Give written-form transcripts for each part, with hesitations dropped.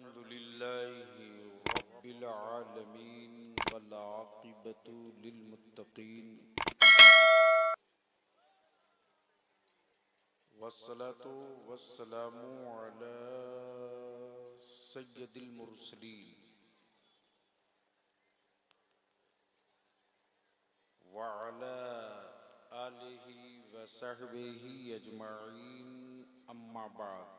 अल्हम्दुलिल्लाहि रब्बिल आलमीन वल आक़िबतु लिल मुत्तक़ीन वस्सलातु वस्सलामु अला सय्यदिल मुरसलीन व अला आलिहि व सहबिहि अजमाइन अम्मा बाद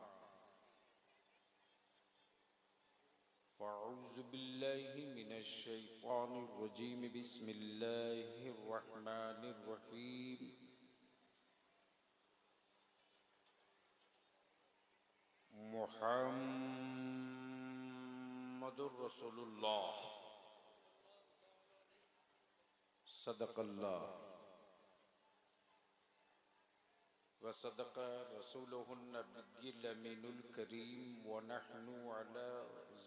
फ़अऊज़ु बिल्लाहि मिनश शैतानिर रजीम बिस्मिल्लाहिर रहमानिर रहीम मुहम्मदुर रसूलुल्लाह सदक़ल्लाह व सदक़ रसूलुहुन नबिय्युल अमीनुल करीम व नहनु अला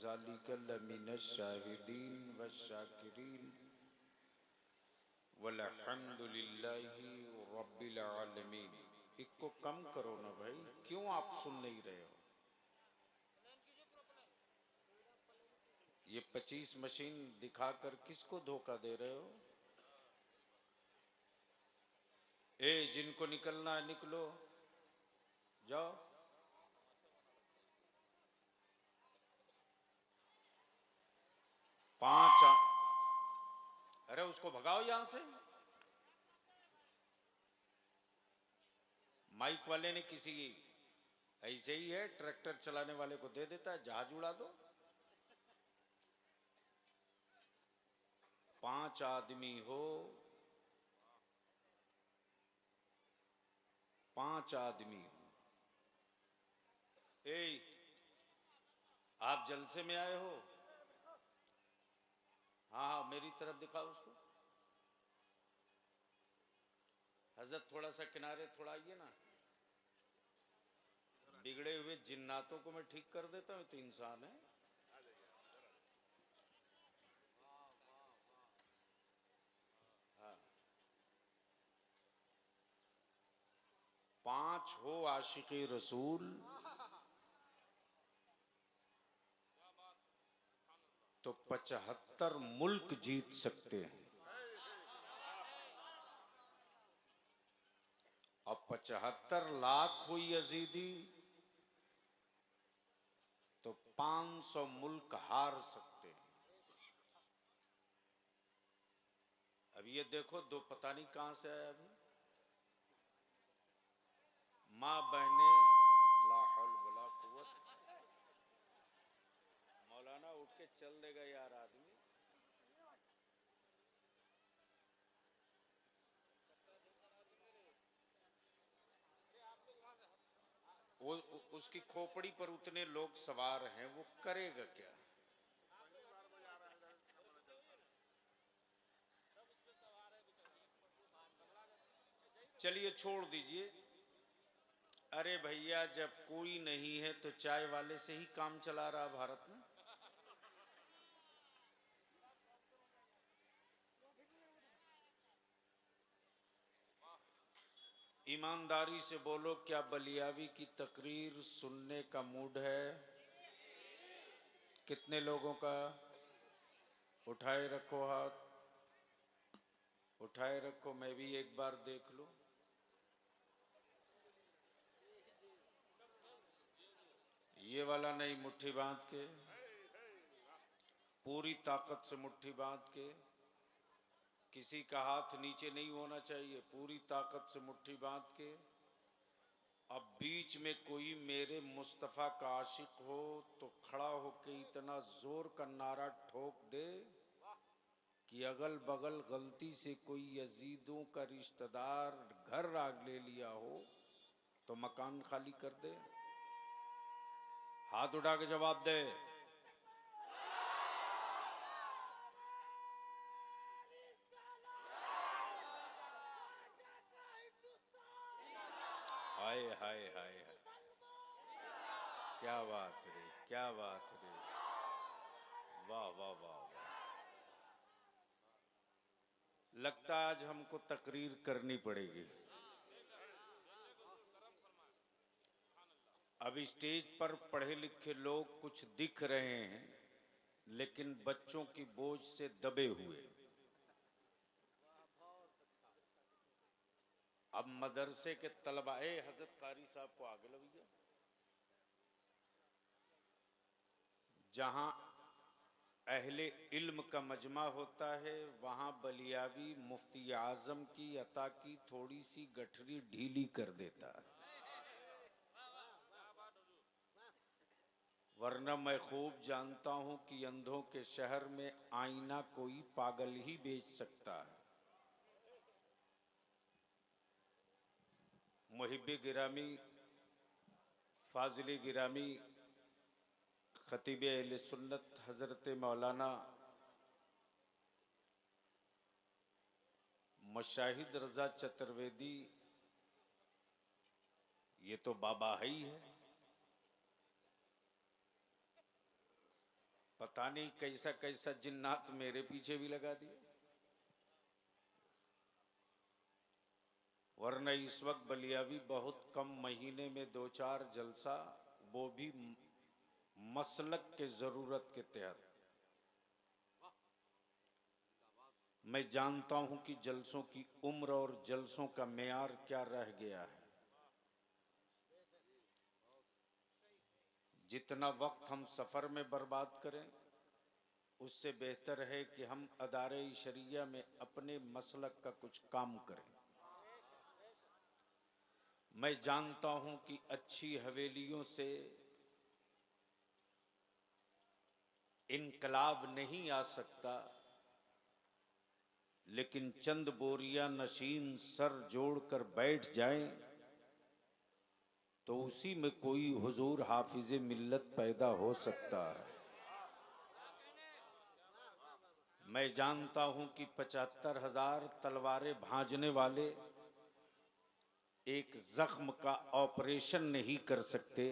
ज़ालिका लमिनश शाहिदीन व शाकिरीन वल्हम्दुलिल्लाहि रब्बिल आलमीन। इसको कम करो ना भाई, क्यों आप सुन नहीं रहे हो? ये 25 मशीन दिखाकर किसको धोखा दे रहे हो? ए जिनको निकलना है निकलो, जाओ। अरे उसको भगाओ यहां से। माइक वाले ने किसी ऐसे ही है, ट्रैक्टर चलाने वाले को दे देता है, जहाज उड़ा दो। 5 आदमी हो, 5 आदमी हो। ए आप जलसे में आए हो? हाँ, मेरी तरफ दिखाओ उसको। हजरत थोड़ा सा किनारे थोड़ा आइए ना। बिगड़े हुए जिन्नातों को मैं ठीक कर देता हूँ, तो इंसान है। हाँ, 5 हो आशिक़े रसूल तो 75 मुल्क जीत सकते हैं। अब 75 लाख हुई यजीदी तो 500 मुल्क हार सकते हैं। अब ये देखो, दो पता नहीं कहां से आया अभी। माँ बहने ला हौल वला कुव्वत। मौलाना उठ के चल देगा यार आदमी। वो उसकी खोपड़ी पर उतने लोग सवार हैं, वो करेगा क्या? चलिए छोड़ दीजिए। अरे भैया, जब कोई नहीं है तो चाय वाले से ही काम चला रहा भारत में। ईमानदारी से बोलो, क्या बलियावी की तकरीर सुनने का मूड है? कितने लोगों का? उठाए रखो हाथ, उठाए रखो, मैं भी एक बार देख लूं। ये वाला नहीं, मुट्ठी बांध के, पूरी ताकत से मुट्ठी बांध के। किसी का हाथ नीचे नहीं होना चाहिए, पूरी ताकत से मुट्ठी बांध के। अब बीच में कोई मेरे मुस्तफ़ा का आशिक हो तो खड़ा होके इतना जोर का नारा ठोक दे कि अगल बगल गलती से कोई यजीदों का रिश्तेदार घर आग ले लिया हो तो मकान खाली कर दे। हाथ उठा के जवाब दे। हाय हाय हाय हाय, क्या बात रे, क्या बात रे, वाह वाह वाह वाह। लगता है आज हमको तकरीर करनी पड़ेगी। अब स्टेज पर पढ़े लिखे लोग कुछ दिख रहे हैं, लेकिन बच्चों की बोझ से दबे हुए। अब मदरसे के तलबा हजरत कारी साहब को आगे लगिए, जहां अहले इल्म का मजमा होता है, वहां बलियावी मुफ्ती आजम की अता की थोड़ी सी गठरी ढीली कर देता है। वरना मैं खूब जानता हूं कि अंधों के शहर में आईना कोई पागल ही बेच सकता है। मुहिब्बे गिरामी, फाजिले गिरामी, खतीब अहले सुन्नत हजरत मौलाना मशाहिद रजा चतुर्वेदी, ये तो बाबा ही है। पता नहीं कैसा कैसा जिन्नात मेरे पीछे भी लगा दिए। वरना इस वक्त बलियावी बहुत कम महीने में 2-4 जलसा, वो भी मसलक के जरूरत के तहत। मैं जानता हूं कि जलसों की उम्र और जलसों का मेयार क्या रह गया है। जितना वक्त हम सफर में बर्बाद करें, उससे बेहतर है कि हम अदारे शरिया में अपने मसलक का कुछ काम करें। मैं जानता हूं कि अच्छी हवेलियों से इनकलाब नहीं आ सकता, लेकिन चंद बोरिया नशीन सर जोड़कर बैठ जाएं तो उसी में कोई हुजूर हाफिज मिल्लत पैदा हो सकता है। मैं जानता हूं कि 75,000 तलवारें भांजने वाले एक जख्म का ऑपरेशन नहीं कर सकते,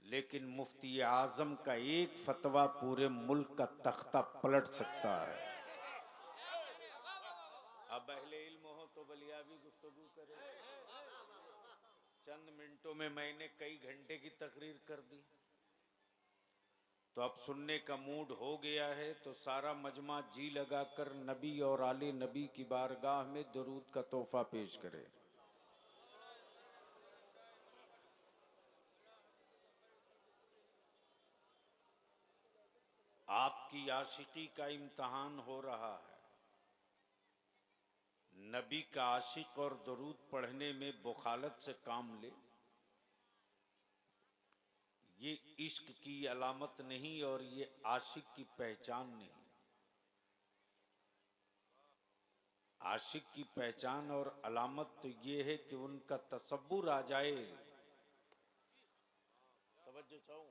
लेकिन मुफ्ती आजम का एक फतवा पूरे मुल्क का तख्ता पलट सकता है। अब अहले इल्म हो तो बलियावी गुफ्तगू करे। चंद मिनटों में मैंने कई घंटे की तकरीर कर दी, तो अब सुनने का मूड हो गया है तो सारा मजमा जी लगाकर नबी और आले नबी की बारगाह में दरूद का तोहफा पेश करे। आपकी आशिकी का इम्तहान हो रहा है। नबी का आशिक और दरूद पढ़ने में बुखालत से काम ले, ये इश्क की अलामत नहीं और ये आशिक की पहचान नहीं। आशिक की पहचान और अलामत तो ये है कि उनका तसब्बुर आ जाए। तवज्जो चाहूं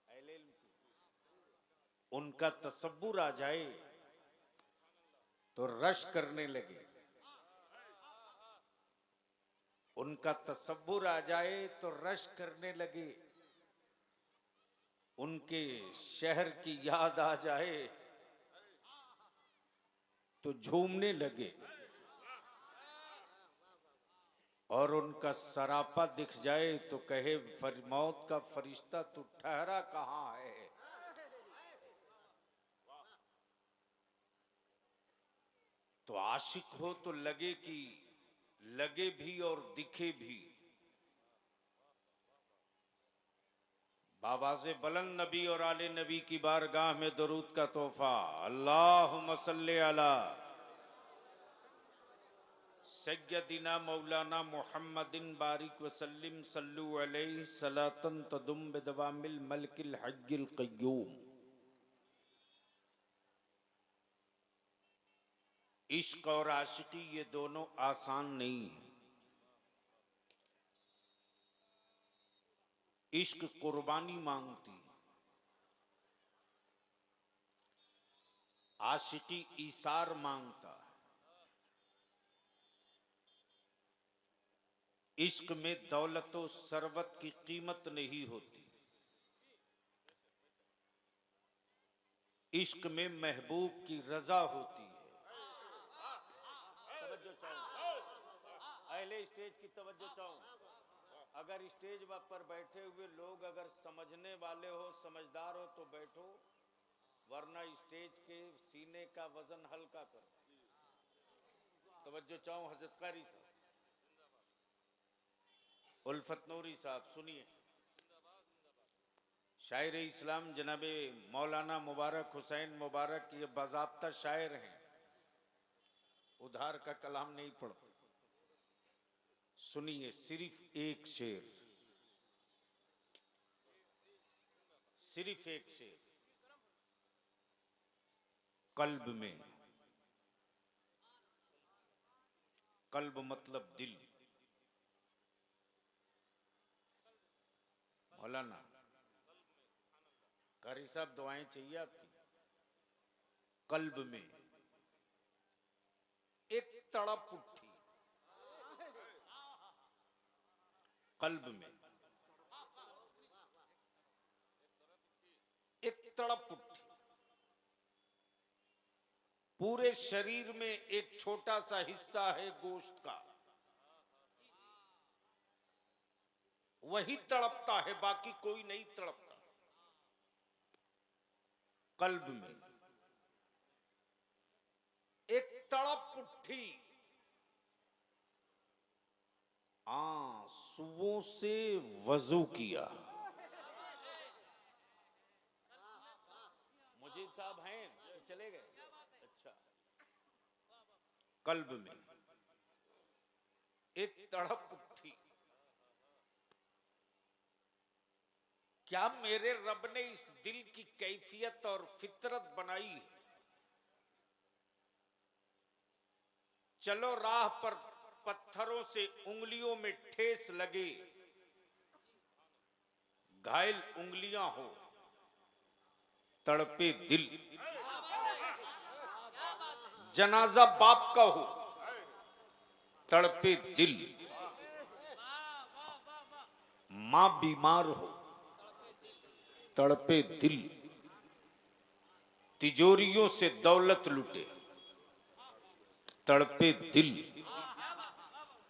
अहले इल्म की, उनका तसब्बुर आ जाए तो रश करने लगे। उनका तसब्बुर आ जाए तो रश करने लगे। उनके शहर की याद आ जाए तो झूमने लगे। और उनका सरापा दिख जाए तो कहे मौत का फरिश्ता तू ठहरा कहां है। तो आशिक हो तो लगे कि लगे भी और दिखे भी। बावाज़े बुलंद नबी और आले नबी की बारगाह में दरूद का तोहफा। अल्लाहुम्मा सल्ली अला सय्यदिना मौलाना मुहम्मदिन बारिक वसल्लिम सल्लु अलैहि सलातन तदुम बिदवामिल मलकिल हय्यिल क़य्यूम। इश्क और आशिकी ये दोनों आसान नहीं है। इश्क कुर्बानी मांगती, आशिकी ईसार मांगता है। इश्क में दौलत और सरवत की कीमत नहीं होती। इश्क में महबूब की रजा होती है। तवज्जो चाहूं अहले स्टेज की तवज्जो चाहूं। अगर स्टेज पर बैठे हुए लोग अगर समझने वाले हो, समझदार हो तो बैठो, वरना स्टेज के सीने का वजन हल्का करो। तवज्जो चाहूं हजरत कारी साहब, उल्फत नूरी साहब, सुनिए। शायर इस्लाम जनाबे मौलाना मुबारक हुसैन मुबारक ये बाज़ाब्ता शायर हैं, उधार का कलाम नहीं पढ़ते। सुनिए सिर्फ एक शेर, सिर्फ एक शेर। कल्ब में, कल्ब मतलब दिल। मौलाना कारी साहब दुआएं चाहिए आपकी। कल्ब में एक तड़प उठी, कल्ब में एक तड़प उठी। पूरे शरीर में एक छोटा सा हिस्सा है गोश्त का, वही तड़पता है, बाकी कोई नहीं तड़पता। कल्ब में एक तड़प उठी, आंसुओं से वजू किया। मुजीब साहब हैं कि चले गए? अच्छा। कल्ब में एक तड़प उठी, क्या मेरे रब ने इस दिल की कैफियत और फितरत बनाई है? चलो राह पर पत्थरों से उंगलियों में ठेस लगे, घायल उंगलियां हो, तड़पे दिल। जनाजा बाप का हो, तड़पे दिल। मां बीमार हो, तड़पे दिल। तिजोरियों से दौलत लुटे, तड़पे दिल।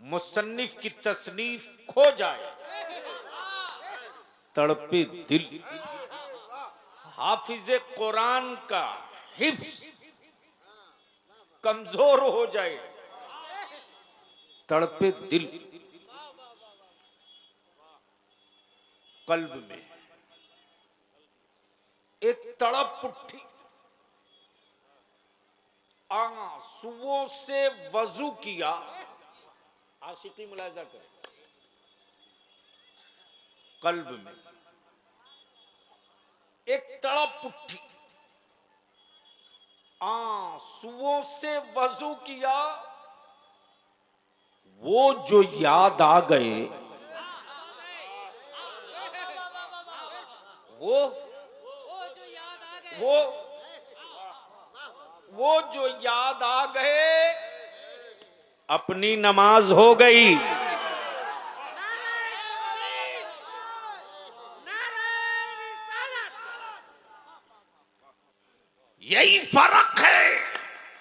मुसन्निफ की तसनीफ खो जाए, तड़पे दिल। हाफिज कुरान का हिफ्ज कमजोर हो जाए, तड़पे दिल। कल्ब में एक तड़प उठी, आंसुओं से वजू किया। आशिकी मुलाजा कर। कल्ब में एक तड़प उठी, आंसुओं से वजू किया। वो जो याद आ गए, वो जो याद आ गए, अपनी नमाज हो गई। यही फर्क है।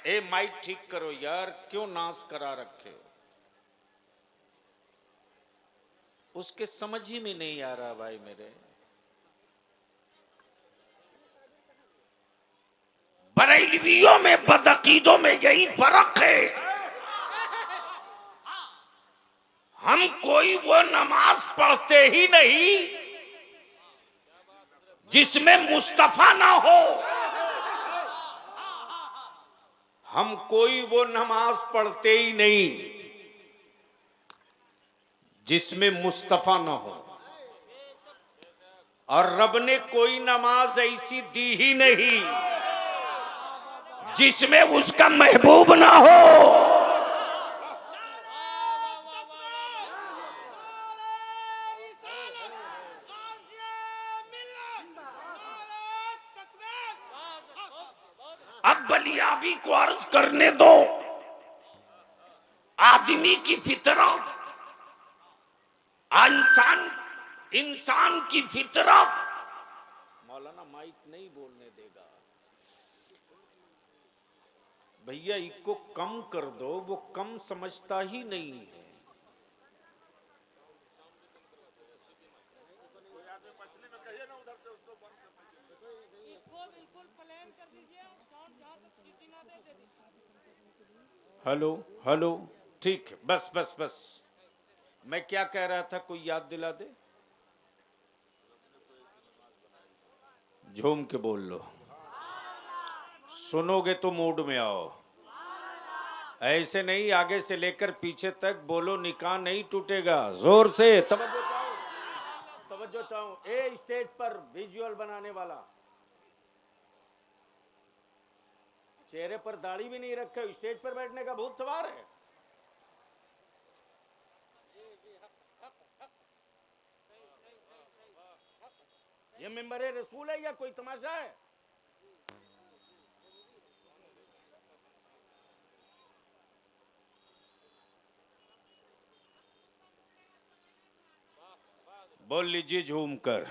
ए माइक ठीक करो यार, क्यों नाश करा रखे हो? उसके समझ ही में नहीं आ रहा भाई मेरे। बरेलवियों में, बदअकीदों में यही फर्क है। हम कोई वो नमाज पढ़ते ही नहीं जिसमें मुस्तफा ना हो। हम कोई वो नमाज पढ़ते ही नहीं जिसमें मुस्तफा ना हो। और रब ने कोई नमाज ऐसी दी ही नहीं जिसमें उसका महबूब ना हो। अब बलियाबी को अर्ज करने दो। आदमी की फितरत, इंसान की फितरत। मौलाना माइक नहीं बोलने देगा भैया, इसको कम कर दो, वो कम समझता ही नहीं है। हेलो हेलो, ठीक है, बस बस बस। मैं क्या कह रहा था, कोई याद दिला दे। झूम के बोल लो, सुनोगे तो मूड में आओ। ऐसे नहीं, आगे से लेकर पीछे तक बोलो, निकाह नहीं टूटेगा। जोर से तवज्जो चाहो, तवज्जो चाहो। ए स्टेज पर विजुअल बनाने वाला, चेहरे पर दाढ़ी भी नहीं रखे, स्टेज पर बैठने का भूत सवार है। ये मेंबर रसूल है या कोई तमाशा है? बोल लीजिए झूम कर।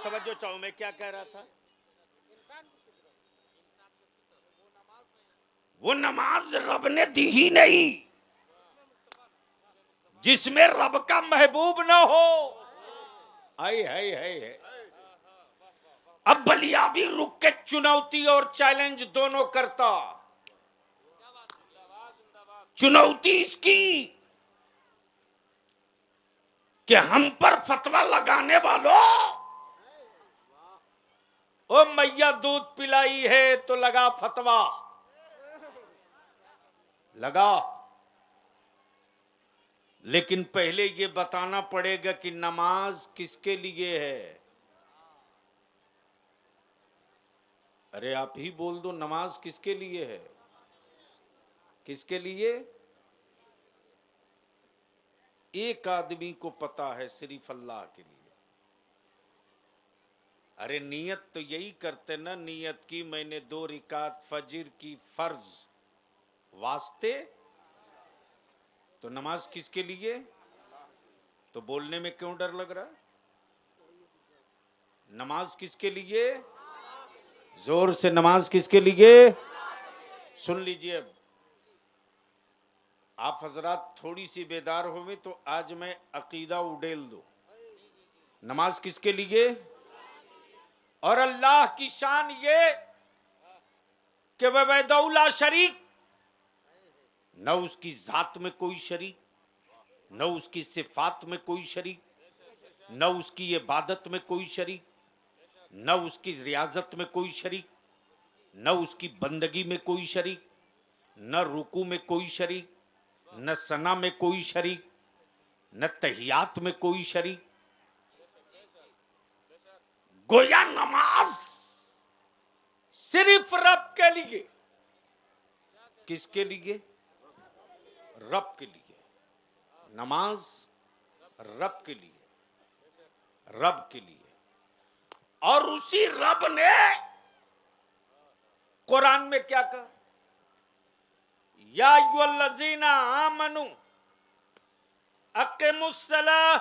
तवज्जो चाहो, मैं क्या कह रहा था। वो नमाज रब ने दी ही नहीं जिसमें रब का महबूब न हो। आई है। अब बलिया भी रुक के चुनौती और चैलेंज दोनों करता। चुनौती इसकी कि हम पर फतवा लगाने वालों, ओ मैया दूध पिलाई है तो लगा फतवा, लगा। लेकिन पहले ये बताना पड़ेगा कि नमाज किसके लिए है। अरे आप ही बोल दो, नमाज किसके लिए है? किसके लिए? एक आदमी को पता है, सिर्फ अल्लाह के लिए। अरे नियत तो यही करते ना, नियत की मैंने 2 रिकात फजर की फर्ज वास्ते। तो नमाज किसके लिए? तो बोलने में क्यों डर लग रहा? नमाज किसके लिए? जोर से, नमाज किसके लिए? सुन लीजिए, अब आप हजरात थोड़ी सी बेदार होंगे तो आज मैं अकीदा उडेल दूं। नमाज किसके लिए? और अल्लाह की शान ये कि वहदहुल्ला शरीक, न उसकी जात में कोई शरीक, न उसकी सिफात में कोई शरीक, न उसकी इबादत में कोई शरीक, न उसकी रियाजत में कोई शरीक, न उसकी बंदगी में कोई शरीक, न रुकू में कोई शरीक, न सना में कोई शरीक, न तहियात में कोई शरीक। गोया नमाज सिर्फ रब के लिए। किसके लिए? रब के लिए। नमाज रब के लिए, रब के लिए। और उसी रब ने कुरान में क्या कहा? या अय्युहल्लज़ीना आमनू अक़ीमुस्सलाह,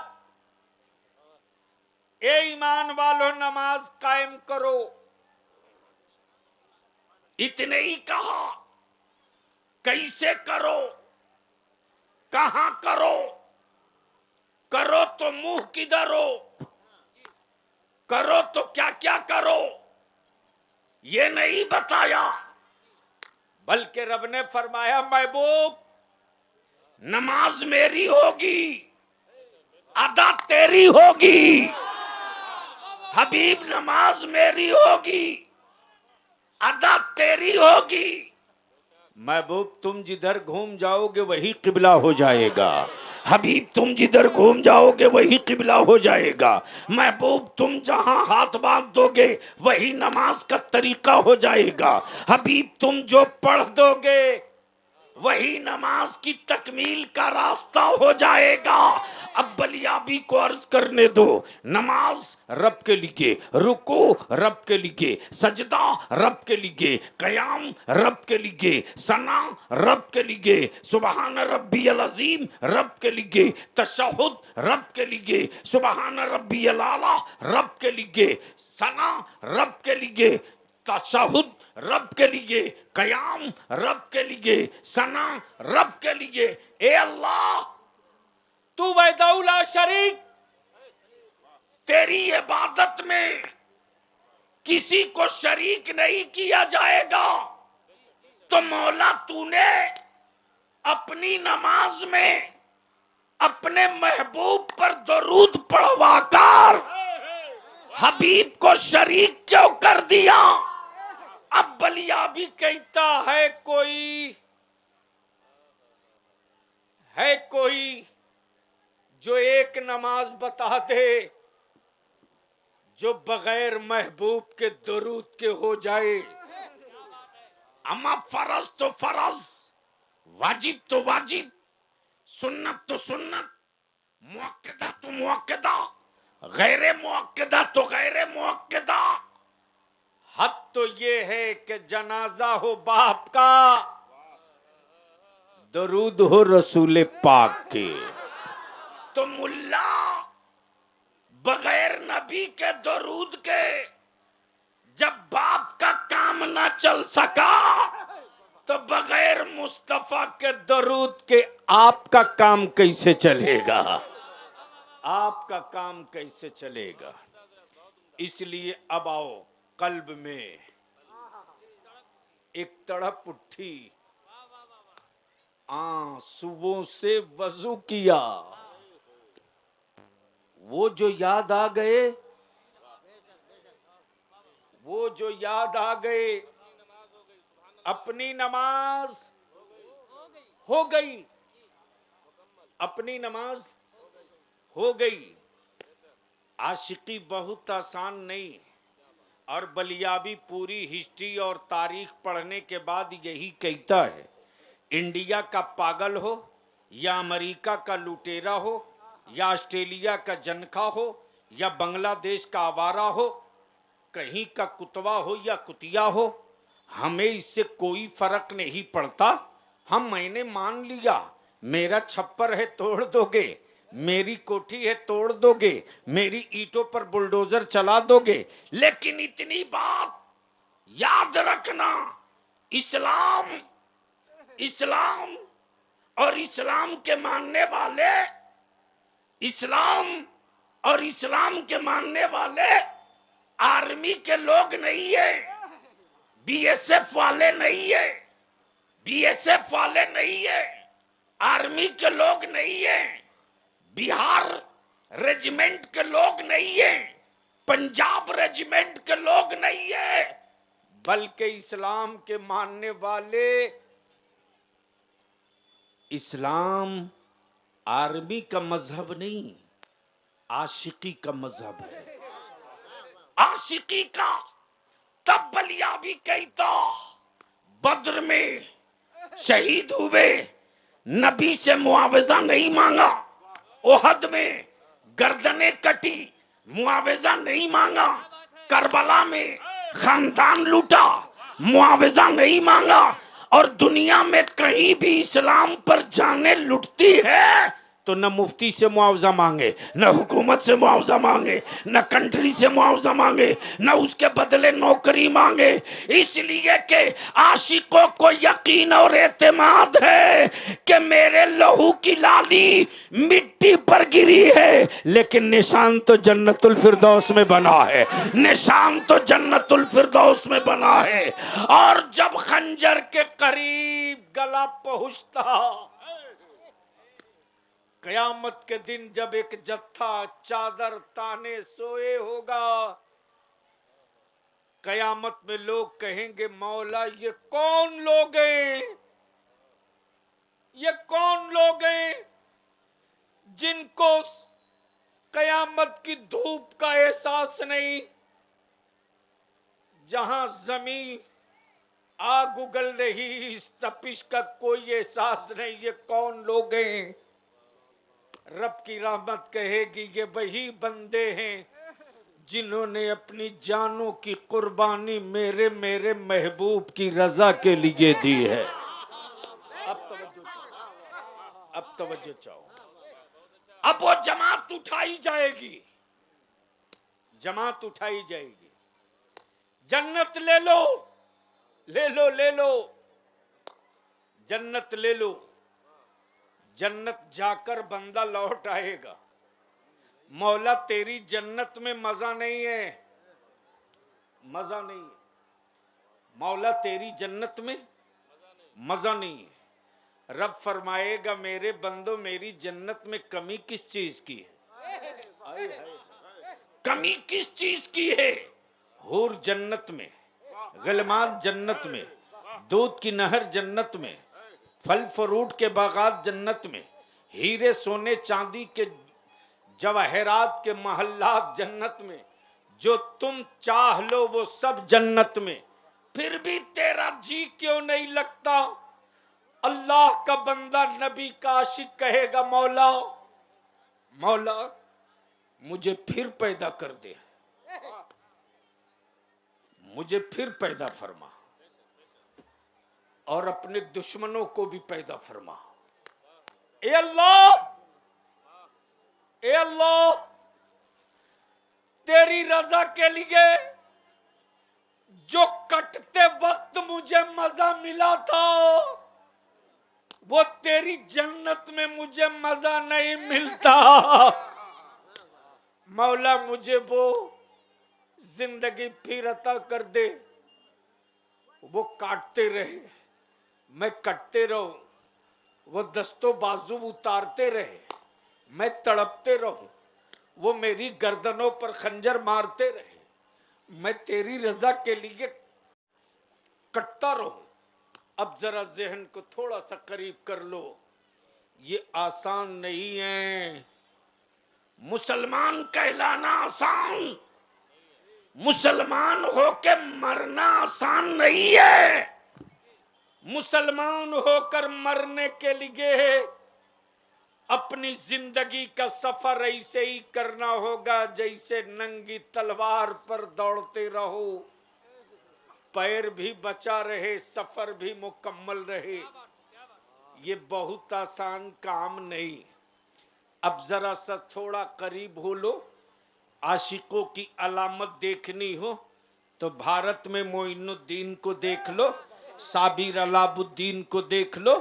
ए ईमान वालों नमाज कायम करो। इतने ही कहा, कैसे करो, कहां करो, करो तो मुंह किधर हो, करो तो क्या क्या करो, ये नहीं बताया। बल्कि रब ने फरमाया, महबूब नमाज मेरी होगी, अदा तेरी होगी। हबीब नमाज मेरी होगी, अदा तेरी होगी। महबूब तुम जिधर घूम जाओगे वही किबला हो जाएगा। हबीब तुम जिधर घूम जाओगे वही किबला हो जाएगा। महबूब तुम जहां हाथ बांध दोगे वही नमाज का तरीका हो जाएगा। हबीब तुम जो पढ़ दोगे वही नमाज की तकमील का रास्ता हो जाएगा। अब बलियाबी को अर्ज करने दो। नमाज रब के लिए, रुकू रब के लिए, सजदा रब के लिए, कयाम रब के लिए, सना रब के लिए, सुबहान रब्बियल अज़ीम रब के लिए, तशहुद रब के लिए, सुबहान रब्बियल आला रब के लिए, सना रब के लिए, तशहुद रब के लिए, कयाम रब के लिए, सना रब के लिए। ए अल्लाह, तू वहदहुल्ला शरीक, तेरी इबादत में किसी को शरीक नहीं किया जाएगा। तो मौला तूने अपनी नमाज में अपने महबूब पर दरूद पढ़वाकर हबीब को शरीक क्यों कर दिया? अब बलिया भी कहता है कोई जो एक नमाज बता दे जो बगैर महबूब के दरूद के हो जाए। अमा फरज तो फरज, वाजिब तो वाजिब, सुन्नत तो सुन्नत, मुअक्कदा तो मुअक्कदा, गैर मुअक्कदा तो गैर मुअक्कदा। हद तो ये है कि जनाजा हो बाप का, दरूद हो रसूल पाक के। तो मुल्ला बगैर नबी के दरूद के जब बाप का काम ना चल सका तो बगैर मुस्तफा के दरूद के आपका काम कैसे चलेगा? आपका काम कैसे चलेगा? इसलिए अब आओ, कल्ब में एक तड़प उठी, आंसुओं से वजू किया, वो जो याद आ गए, वो जो याद आ गए, अपनी नमाज हो गई, अपनी नमाज हो गई। आशिकी बहुत आसान नहीं, और बलियाबी पूरी हिस्ट्री और तारीख पढ़ने के बाद यही कहता है, इंडिया का पागल हो या अमेरिका का लुटेरा हो या ऑस्ट्रेलिया का जनखा हो या बांग्लादेश का आवारा हो, कहीं का कुतवा हो या कुतिया हो, हमें इससे कोई फर्क नहीं पड़ता। मैंने मान लिया, मेरा छप्पर है तोड़ दोगे, मेरी कोठी है तोड़ दोगे, मेरी ईंटों पर बुलडोजर चला दोगे, लेकिन इतनी बात याद रखना, इस्लाम इस्लाम और इस्लाम के मानने वाले, इस्लाम और इस्लाम के मानने वाले आर्मी के लोग नहीं है, बीएसएफ वाले नहीं है, बीएसएफ वाले नहीं है, आर्मी के लोग नहीं है, बिहार रेजिमेंट के लोग नहीं है, पंजाब रेजिमेंट के लोग नहीं है, बल्कि इस्लाम के मानने वाले, इस्लाम आर्मी का मजहब नहीं, आशिकी का मजहब है, आशिकी का। तब बलिया भी कहता, बद्र में शहीद हुए, नबी से मुआवजा नहीं मांगा, ओहद में गर्दनें कटी, मुआवजा नहीं मांगा, करबला में खानदान लूटा, मुआवजा नहीं मांगा, और दुनिया में कहीं भी इस्लाम पर जाने लुटती है तो न मुफ्ती से मुआवजा मांगे, न हुकूमत से मुआवजा मांगे, न कंट्री से मुआवजा मांगे, न उसके बदले नौकरी मांगे, इसलिए कि आशिकों को यकीन और एतमाद है कि मेरे लहू की लाली मिट्टी पर गिरी है, लेकिन निशान तो जन्नतुल फिरदौस में बना है, निशान तो जन्नतुल फिरदौस में बना है। और जब खंजर के करीब गला पहुंचता, कयामत के दिन जब एक जत्था चादर ताने सोए होगा, कयामत में लोग कहेंगे, मौला ये कौन लोग हैं, ये कौन लोग हैं जिनको कयामत की धूप का एहसास नहीं, जहां जमीन आग उगल रही, इस तपिश का कोई एहसास नहीं, ये कौन लोग हैं? रब की रहमत कहेगी, ये वही बंदे हैं जिन्होंने अपनी जानों की कुर्बानी मेरे महबूब की रजा के लिए दी है। अब तवज्जो चाहो, अब वो जमात उठाई जाएगी, जमात उठाई जाएगी, जन्नत ले लो, ले लो, ले लो, जन्नत ले लो। जन्नत जाकर बंदा लौट आएगा, मौला तेरी जन्नत में मजा नहीं है, मजा नहीं है। मौला तेरी जन्नत में मजा नहीं है। रब फरमाएगा मेरे बंदो मेरी जन्नत में कमी किस चीज की है? कमी किस चीज की है? हूर जन्नत में, गलमान जन्नत में, दूध की नहर जन्नत में, फल फ्रूट के बागात जन्नत में, हीरे सोने चांदी के जवाहरात के महल्लात जन्नत में, जो तुम चाह लो वो सब जन्नत में। फिर भी तेरा जी क्यों नहीं लगता? अल्लाह का बंदा नबी का आशिक कहेगा मौला मौला मुझे फिर पैदा कर दे, मुझे फिर पैदा फरमा और अपने दुश्मनों को भी पैदा फरमा। ए अल्लाह, ए अल्लाह, तेरी रजा के लिए जो कटते वक्त मुझे मजा मिला था वो तेरी जन्नत में मुझे मजा नहीं मिलता। मौला मुझे वो जिंदगी फिर अता कर दे, वो काटते रहे मैं कटते रहूं, वो दस्तों बाजू उतारते रहे मैं तड़पते रहूं, वो मेरी गर्दनों पर खंजर मारते रहे मैं तेरी रजा के लिए कटता रहूं। अब जरा जहन को थोड़ा सा करीब कर लो, ये आसान नहीं है। मुसलमान कहलाना आसान, मुसलमान होके मरना आसान नहीं है। मुसलमान होकर मरने के लिए अपनी जिंदगी का सफर ऐसे ही करना होगा जैसे नंगी तलवार पर दौड़ते रहो, पैर भी बचा रहे सफर भी मुकम्मल रहे। ये बहुत आसान काम नहीं। अब जरा सा थोड़ा करीब हो लो। आशिकों की अलामत देखनी हो तो भारत में मोइनुद्दीन को देख लो, साबिर अलाउद्दीन को देख लो,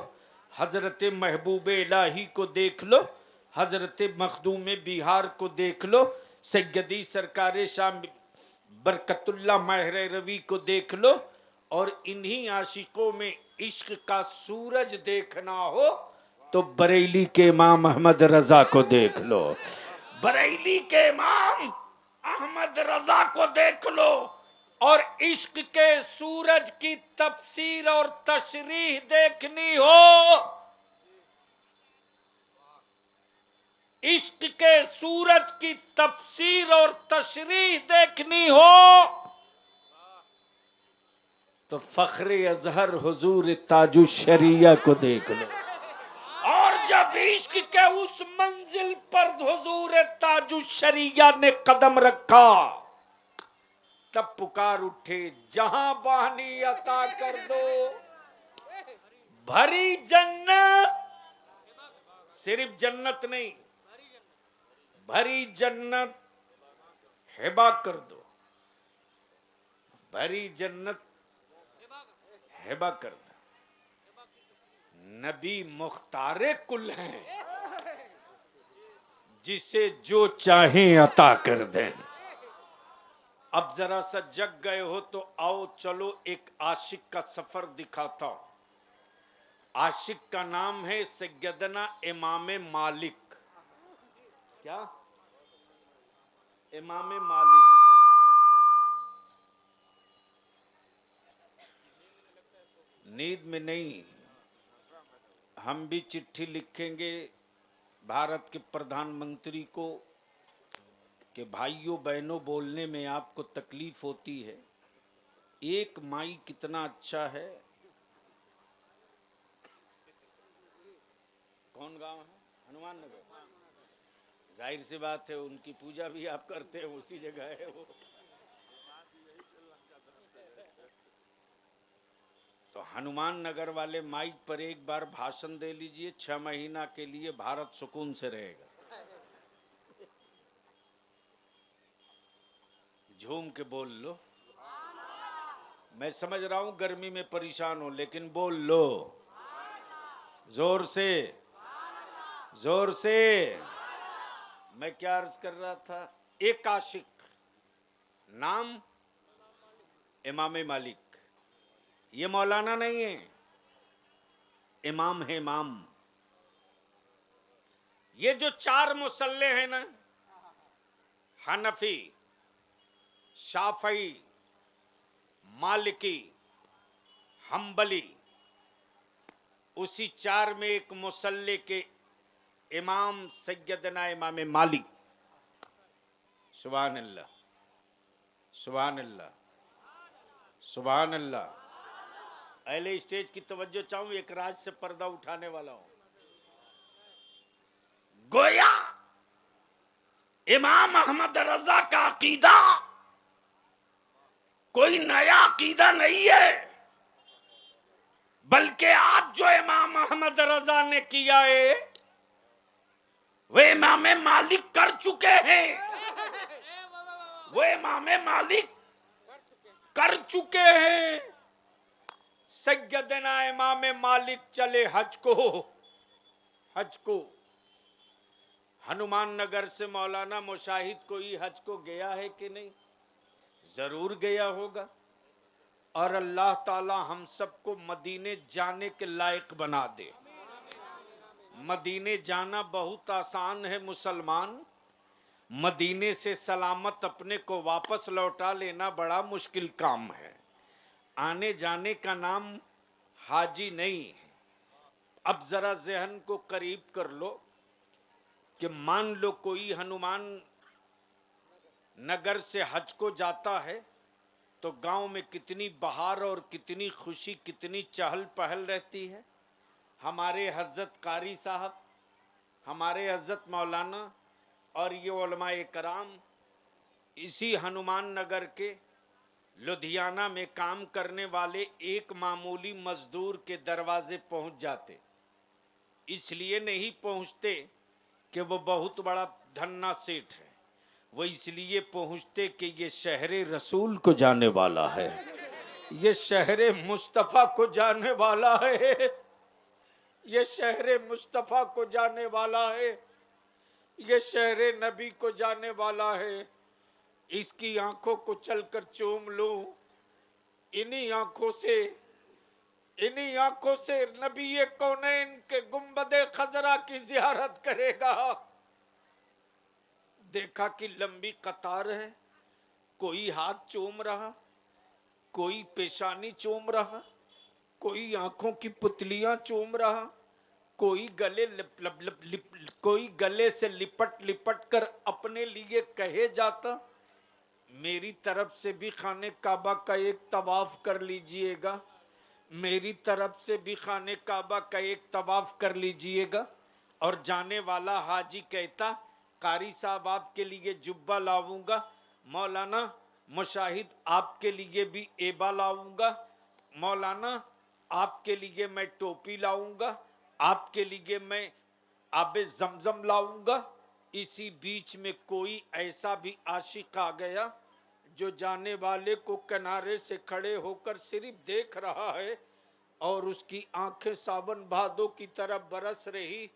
हजरत महबूब इलाही को देख लो, हजरत मखदूम बिहार को देख लो, सैयदी सरकार शाह बरकतुल्लाह महर रवि को देख लो, और इन्हीं आशिकों में इश्क का सूरज देखना हो तो बरेली के इमाम अहमद रजा को देख लो, बरेली के इमाम अहमद रजा को देख लो। और इश्क के सूरज की तफसीर और तशरीह देखनी हो, इश्क के सूरज की तफसीर और तशरीह देखनी हो तो फख्रे अजहर हुजूर ताजु शरिया को देख लो। और जब इश्क के उस मंजिल पर हुजूर ताजु शरिया ने कदम रखा तब पुकार उठे जहां बहानी अता कर दो, भरी जन्नत, सिर्फ जन्नत नहीं भरी जन्नत हिबा कर दो, भरी जन्नत हिबा कर दो। नबी मुख्तारे कुल हैं, जिसे जो चाहे अता कर दें। अब जरा सा जग गए हो तो आओ चलो एक आशिक का सफर दिखाता हूं। आशिक का नाम है सैयदना इमाम मालिक। क्या? इमाम मालिक। नींद में नहीं, हम भी चिट्ठी लिखेंगे भारत के प्रधानमंत्री को कि भाइयों बहनों बोलने में आपको तकलीफ होती है, एक माई कितना अच्छा है। कौन गांव है? हनुमान नगर। जाहिर सी बात है उनकी पूजा भी आप करते हैं, उसी जगह है वो। तो हनुमान नगर वाले माइक पर एक बार भाषण दे लीजिए, 6 महीना के लिए भारत सुकून से रहेगा। झूम के बोल लो। मैं समझ रहा हूं गर्मी में परेशान हो, लेकिन बोल लो जोर से, जोर से। मैं क्या अर्ज कर रहा था? एक आशिक, नाम इमाम मालिक, ये मौलाना नहीं है, इमाम है इमाम। ये जो चार मुसल्ले हैं ना, हनफी, शाफई, मालिकी, हम्बली, उसी चार में एक मुसल्ले के इमाम सैयदना इमाम मालिक। सुभान अल्लाह, सुभान अल्लाह, सुभान अल्लाह। अहले स्टेज की तवज्जो चाहूं, एक राज से पर्दा उठाने वाला हूं। गोया इमाम अहमद रजा का अकीदा कोई नया अकीदा नहीं है, बल्कि आज जो इमाम अहमद रजा ने किया है वे इमाम मालिक कर चुके हैं, वो इमाम मालिक कर चुके हैं। सैयदना इमाम मालिक चले हज को। हनुमान नगर से मौलाना मुशाहिद कोई हज को गया है कि नहीं? जरूर गया होगा। और अल्लाह ताला हम सबको मदीने जाने के लायक बना दे। मदीने जाना बहुत आसान है मुसलमान, मदीने से सलामत अपने को वापस लौटा लेना बड़ा मुश्किल काम है। आने जाने का नाम हाजी नहीं है। अब जरा जहन को करीब कर लो कि मान लो कोई हनुमान नगर से हज को जाता है तो गांव में कितनी बहार और कितनी खुशी, कितनी चहल पहल रहती है। हमारे हजरत कारी साहब, हमारे हजरत मौलाना और ये उलमाए कराम इसी हनुमान नगर के लुधियाना में काम करने वाले एक मामूली मजदूर के दरवाजे पहुंच जाते। इसलिए नहीं पहुंचते कि वो बहुत बड़ा धन्ना सेठ है, वो इसलिए पहुंचते कि ये शहरे रसूल को जाने वाला है, ये शहरे मुस्तफ़ा को जाने वाला है, ये शहरे मुस्तफ़ा को जाने वाला है, ये शहरे नबी को जाने वाला है। इसकी आंखों को चलकर चूम लूं, इन्हीं आंखों से नबी कौनैन के गुंबदे खजरा की जियारत करेगा। देखा कि लंबी कतार है, कोई हाथ चूम रहा, कोई पेशानी चूम रहा, कोई आंखों की पुतलियां चूम रहा, कोई गले से लिपट लिपट कर अपने लिए कहे जाता मेरी तरफ से भी खाने काबा का एक तवाफ कर लीजिएगा, मेरी तरफ से भी खाने काबा का एक तवाफ कर लीजिएगा। और जाने वाला हाजी कहता कारी साहब आपके लिए जुब्बा लाऊंगा, मौलाना मुशाहिद आपके लिए भी एबा लाऊंगा, मौलाना आपके लिए मैं टोपी लाऊंगा, आपके लिए मैं आबे जमजम लाऊंगा। इसी बीच में कोई ऐसा भी आशिक आ गया जो जाने वाले को किनारे से खड़े होकर सिर्फ देख रहा है और उसकी आंखें सावन भादों की तरह बरस रही।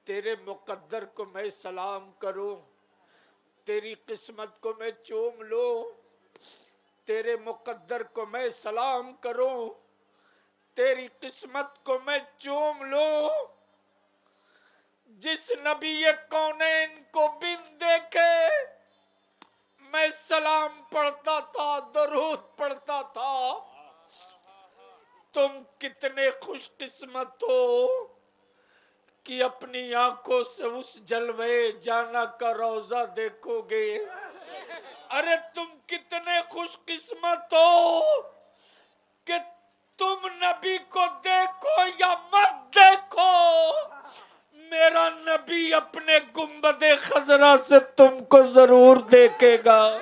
तेरे मुकद्दर को मैं सलाम करूं, तेरी किस्मत को मैं चूम लूं, तेरे मुकद्दर को मैं सलाम करूं, तेरी किस्मत को मैं चूम लूं। जिस नबी ये कौनैन को बिन देखे मैं सलाम पढ़ता था, दरूद पढ़ता था। तुम कितने खुशकिस्मत हो कि अपनी आंखों से उस जलवे जाना का रोजा देखोगे। अरे तुम कितने खुशकिस्मत हो कि तुम नबी को देखो या मत देखो, मेरा नबी अपने गुंबदे खजरा से तुमको जरूर देखेगा,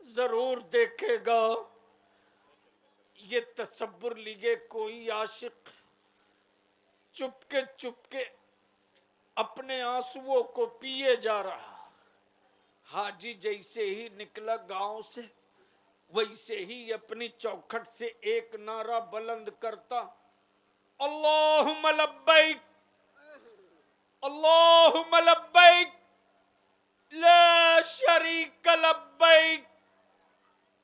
जरूर देखेगा। ये तसब्बुर लिए कोई आशिक चुपके चुपके अपने आंसुओं को पिए जा रहा। हाजी जैसे ही निकला गांव से वैसे ही अपनी चौखट से एक नारा बुलंद करता, अल्लाहुम्मा लब्बैक, अल्लाहुम्मा लब्बैक, ला शरीक लब्बैक,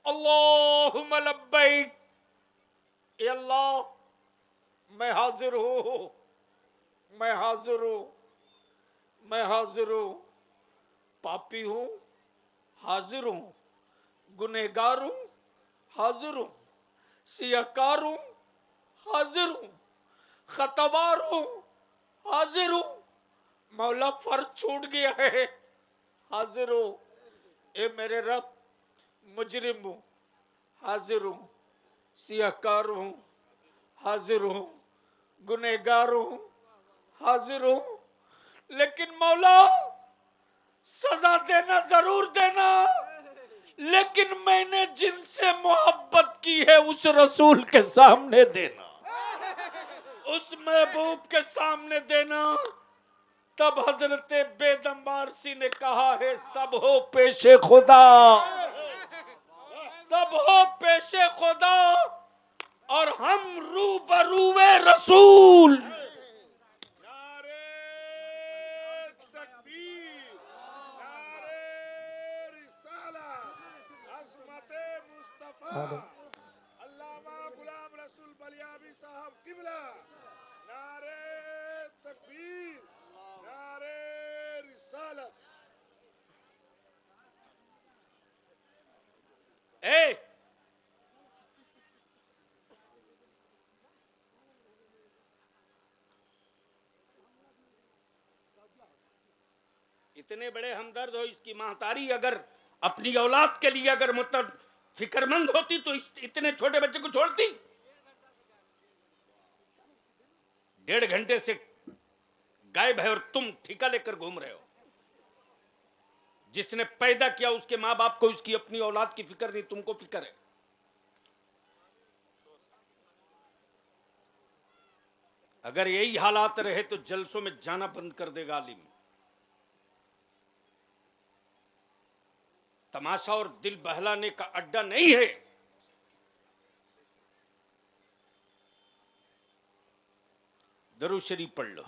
अल्लाहुम्मा लब्बैक, ए अल्लाह मैं हाजिर हूं, मैं हाजिर हूं, मैं हाजिर हूं, पापी हूं, हाजिर हूं, गुनहगार हूं, हाजिर हूं, सियाकार हूं, हाजिर हूं, खतवार हूं, हाजिर हूं, मौला फर्ज छूट गया है, हाजिर हूं, ए मेरे रब मुजरिम हूं, हाजिर हूं, सियाकार हूं, हाजिर हूं, गुनहगार हूं, हाजिर हूं, लेकिन मौला सजा देना जरूर देना, लेकिन मैंने जिनसे मोहब्बत की है उस रसूल के सामने देना, उस महबूब के सामने देना। तब हजरत बेदम वारसी ने कहा है सब हो पेशे खुदा, सब हो पेशे खुदा और हम रूबरूए रसूल। नारे तकबीर, नारे रिसालत, अज़मते मुस्तफा अल्लामा गुलाम रसूल बलियाबी साहब किबला। नारे तकबीर, नारे रिसालत। ए इतने बड़े हमदर्द हो, इसकी महतारी अगर अपनी औलाद के लिए अगर मतलब फिक्रमंद होती तो इतने छोटे बच्चे को छोड़ती। 1.5 घंटे से गायब है और तुम ठिका लेकर घूम रहे हो। जिसने पैदा किया उसके मां बाप को उसकी अपनी औलाद की फिक्र नहीं, तुमको फिक्र है। अगर यही हालात रहे तो जलसों में जाना बंद कर देगा आलिम। तमाशा और दिल बहलाने का अड्डा नहीं है। दरूद शरीफ पढ़ लो।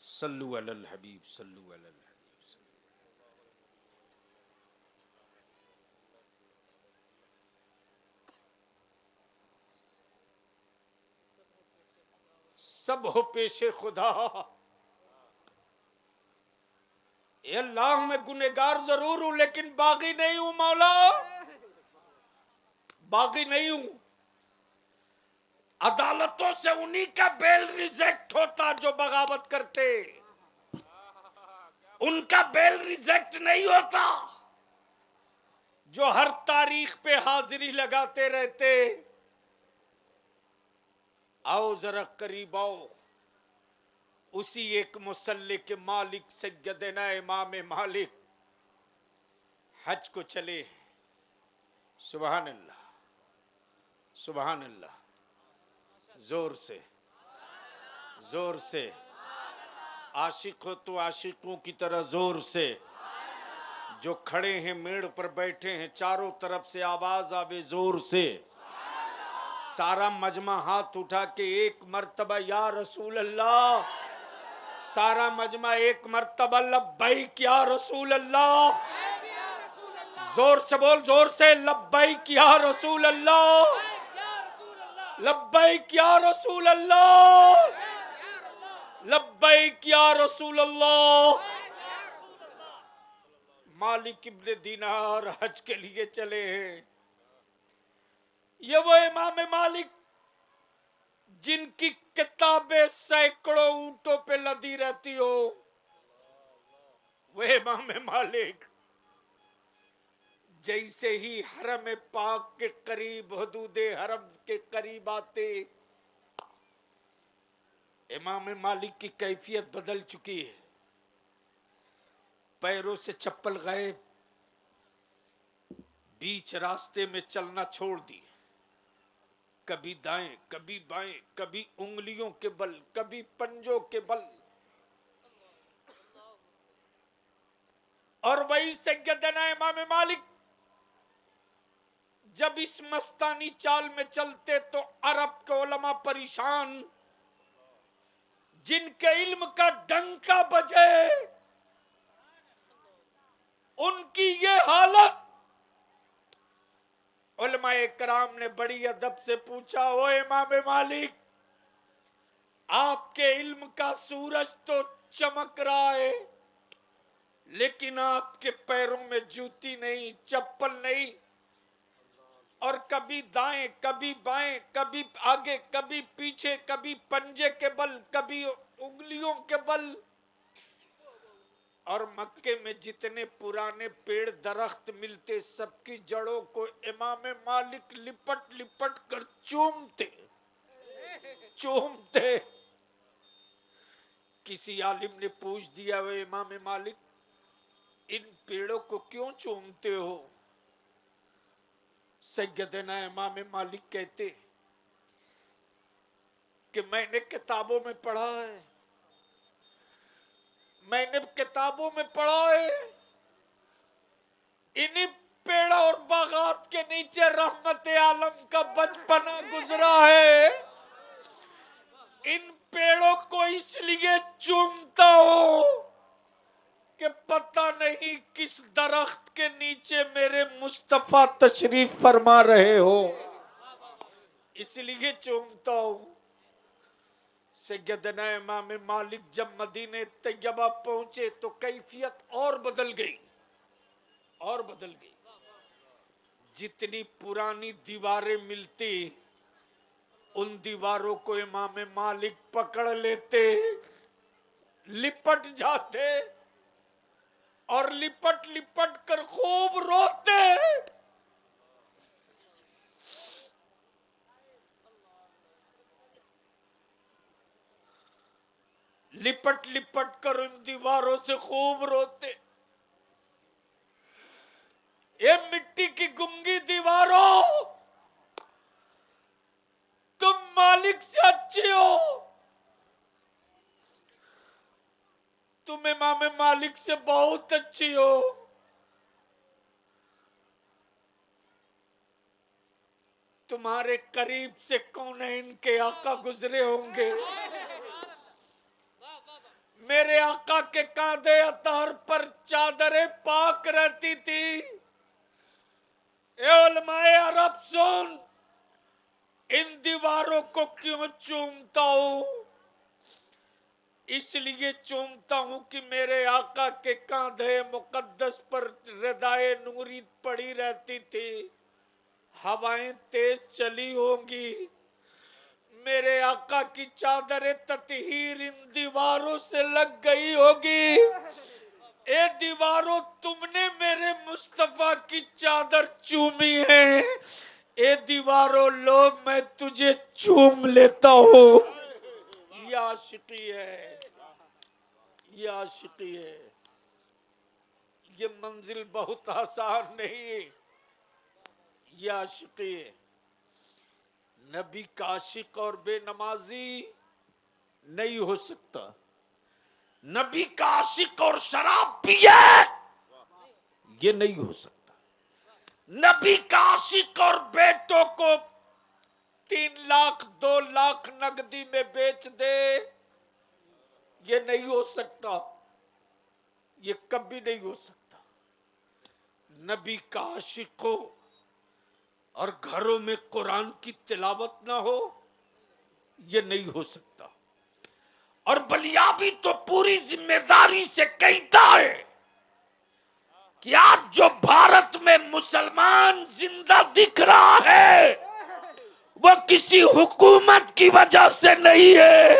सल्लु अलल हबीब, सल्लु अलल हबीब। सब हो पेशे खुदा, ए अल्लाह मैं गुनहगार जरूर हूं लेकिन बागी नहीं हूं मौला, बागी नहीं हूं। अदालतों से उन्हीं का बेल रिजेक्ट होता जो बगावत करते, उनका बेल रिजेक्ट नहीं होता जो हर तारीख पे हाजिरी लगाते रहते। आओ जरा करीब आओ, उसी एक मुसल्ले के मालिक सैयदना इमाम मालिक हज को चले। सुभान अल्लाह, सुभान अल्लाह। जोर से, जोर से। आशिक हो तो आशिकों की तरह जोर से। जो खड़े हैं मेड़ पर बैठे हैं चारों तरफ से आवाज आवे जोर से। सारा मजमा हाथ उठा के एक मर्तबा या रसूल अल्लाह, सारा मजमा एक मर्तबा लब्बैक या रसूल अल्लाह। जोर से बोल, जोर से, लब्बैक या रसूल अल्लाह, लब्बैक या रसूल अल्लाह, लब्बैक या रसूल अल्लाह। मालिक इब्ने दीनार हज के लिए चले हैं। ये वो इमाम मालिक जिनकी किताबें सैकड़ों ऊंटों पे लदी रहती हो, वह इमाम मालिक जैसे ही हरम पाक के करीब, हदूदे हरम के करीब आते, इमाम मालिक की कैफियत बदल चुकी है। पैरों से चप्पल गायब, बीच रास्ते में चलना छोड़ दी। कभी दाएं, कभी बाएं, कभी उंगलियों के बल, कभी पंजों के बल। और वही सैयदना इमाम मालिक जब इस मस्तानी चाल में चलते तो अरब के उलमा परेशान, जिनके इल्म का डंका बजे, उनकी ये हालत। उलमाए कराम ने बड़ी अदब से पूछा, ओ इमाम मालिक, आपके इल्म का सूरज तो चमक रहा है, लेकिन आपके पैरों में जूती नहीं, चप्पल नहीं, और कभी दाएं कभी बाएं, कभी आगे कभी पीछे, कभी पंजे के बल, कभी उंगलियों के बल। और मक्के में जितने पुराने पेड़ दरख्त मिलते, सबकी जड़ों को इमाम मालिक लिपट लिपट कर चूमते। किसी आलिम ने पूछ दिया, वे इमाम मालिक, इन पेड़ों को क्यों चूमते हो? सैयदना इमाम मालिक कहते कि मैंने किताबों में पढ़ा है, इन्हीं पेड़ और बागात के नीचे रहमत आलम का बचपना गुजरा है। इन पेड़ों को इसलिए चूमता हो कि पता नहीं किस दरख्त के नीचे मेरे मुस्तफा तशरीफ फरमा रहे हो, इसलिए चूमता हूं। सैयदना इमाम मालिक जब मदीने तैयबा पहुंचे तो कैफियत और बदल गई। जितनी पुरानी दीवारें मिलती, उन दीवारों को इमाम मालिक पकड़ लेते, लिपट जाते और लिपट लिपट कर खूब रोते। लिपट लिपट कर उन दीवारों से खूब रोते। ये मिट्टी की गुंगी दीवारों, तुम मालिक से अच्छी हो, तुम इमाम मालिक से बहुत अच्छी हो। तुम्हारे करीब से कौन है इनके आका गुजरे होंगे। मेरे आका के कांधे अतार पर चादरें पाक रहती थी। ए उलमाए अरब सुन, इन दीवारों को क्यों चूमता हूं? इसलिए चूमता हूं कि मेरे आका के कांधे मुकद्दस पर रदाए नूरी पड़ी रहती थी। हवाएं तेज चली होंगी, मेरे आका की चादर ततहीर इन दीवारों से लग गई होगी। ए दीवारों, तुमने मेरे मुस्तफा की चादर चूमी है। ए दीवारों, लो मैं तुझे चूम लेता हूं। ये आशिकी है, ये आशिकी है। ये मंजिल बहुत आसान नहीं, ये आशिकी है। नबी का आशिक और बेनमाजी नहीं हो सकता। नबी का आशिक और शराब पिए, ये नहीं हो सकता। नबी का आशिक और बेटों को 3 लाख 2 लाख नगदी में बेच दे, ये नहीं हो सकता। ये कभी नहीं हो सकता। नबी का आशिक हो और घरों में कुरान की तिलावत ना हो, ये नहीं हो सकता। और बलियाबी तो पूरी जिम्मेदारी से कहता है कि आज जो भारत में मुसलमान जिंदा दिख रहा है, वो किसी हुकूमत की वजह से नहीं है।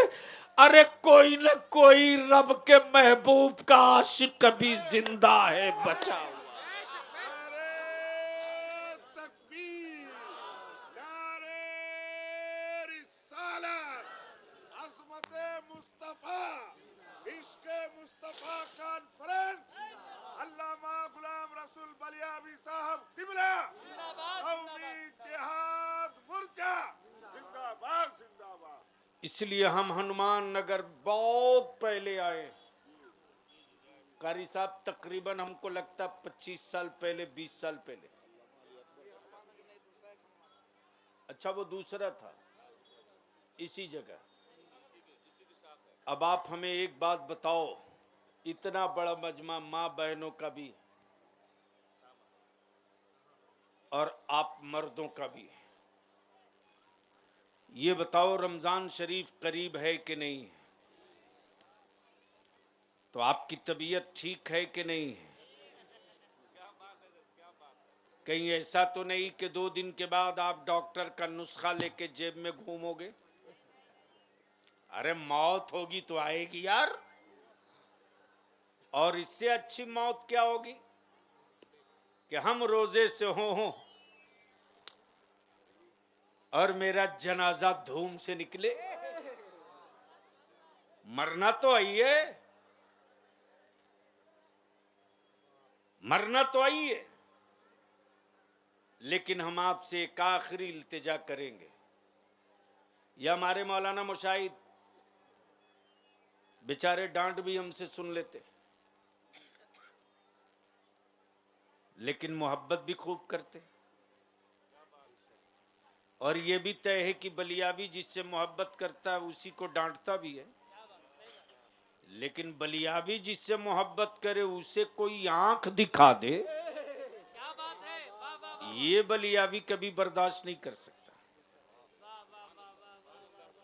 अरे कोई न कोई रब के महबूब का आशिक कभी जिंदा है, बचा हुआ। मुस्तफा कॉन्फ्रेंस, अल्लामा गुलाम रसूल बलियाबी साहब किबला, कौमी जिहाद मोर्चा जिंदाबाद जिंदाबाद। इसलिए हम हनुमान नगर बहुत पहले आए। कारी साहब, तकरीबन हमको लगता 25 साल पहले, 20 साल पहले। अच्छा, वो दूसरा था, इसी जगह। अब आप हमें एक बात बताओ, इतना बड़ा मजमा माँ बहनों का भी और आप मर्दों का भी, ये बताओ रमजान शरीफ करीब है कि नहीं है? तो आपकी तबीयत ठीक है कि नहीं है? कहीं ऐसा तो नहीं कि 2 दिन के बाद आप डॉक्टर का नुस्खा लेके जेब में घूमोगे? अरे मौत होगी तो आएगी यार, और इससे अच्छी मौत क्या होगी कि हम रोजे से हो और मेरा जनाजा धूम से निकले। मरना तो आइए, मरना तो आइए, लेकिन हम आपसे एक आखिरी इल्तिजा करेंगे। या हमारे मौलाना मुशाहिद बेचारे डांट भी हमसे सुन लेते, लेकिन मोहब्बत भी खूब करते। और ये भी तय है कि बलियाबी जिससे मोहब्बत करता है उसी को डांटता भी है, लेकिन बलियाबी जिससे मोहब्बत करे उसे कोई आंख दिखा दे, क्या बात है, ये बलियाबी कभी बर्दाश्त नहीं कर सकता।